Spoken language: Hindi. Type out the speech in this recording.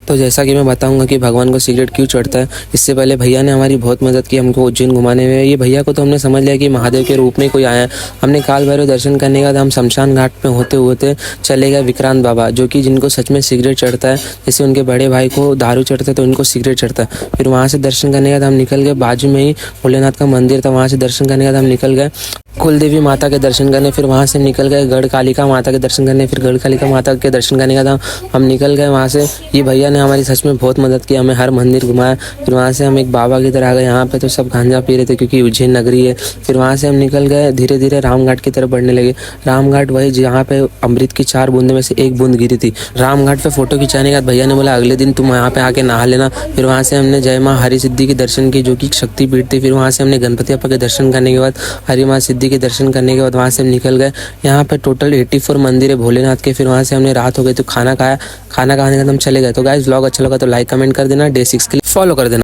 तो जैसा कि मैं बताऊंगा कि भगवान को सिगरेट क्यों चढ़ता है, इससे पहले भैया ने हमारी बहुत मदद की हमको उज्जैन घुमाने में। ये भैया को तो हमने समझ लिया कि महादेव के रूप में कोई आया है। हमने काल भैरव दर्शन करने के बाद हम शमशान घाट पे होते होते चले गए विक्रांत बाबा, जो कि जिनको सच में सिगरेट चढ़ता है। जैसे उनके बड़े भाई को दारू चढ़ता है तो इनको सिगरेट चढ़ता है। फिर वहाँ से दर्शन करने के बाद हम निकल गए, बाजू में ही भोलेनाथ का मंदिर था, वहाँ से दर्शन करने के बाद हम निकल गए कुल देवी माता के दर्शन करने। फिर वहाँ से निकल गए गढ़ कालिका माता के दर्शन करने। फिर गढ़ कालिका माता के दर्शन करने के बाद हम निकल गए वहाँ से। ये भैया ने हमारी सच में बहुत मदद की, हमें हर मंदिर घुमाया। फिर वहाँ से हम एक बाबा की तरह आ गए, यहाँ पे तो सब गांजा पी रहे थे क्योंकि उज्जैन नगरी है। फिर वहाँ से हम निकल गए, धीरे धीरे रामघाट की तरफ बढ़ने लगे। रामघाट वही जहाँ पे अमृत की 4 बूंदों में से 1 बूंद गिरी थी। रामघाट पे फोटो खिंचाने के बाद भैया ने बोला अगले दिन तुम यहाँ पे आके नहा लेना। फिर वहाँ से हमने जय माँ हरि सिद्धि के दर्शन की, जो कि शक्तिपीठ थी। फिर वहाँ से हमने गणपति अप्पा के दर्शन करने के बाद हरि माँ सिद्धि के दर्शन करने के बाद वहाँ से हम निकल गए। यहाँ पे टोटल 84 मंदिर है भोलेनाथ के। फिर वहाँ से हमने रात हो गई तो खाना खाया, खाना खाने के बाद हम चले गए। तो गाइस व्लॉग अच्छा लगा तो लाइक कमेंट कर देना, डे 6 के लिए फॉलो कर देना।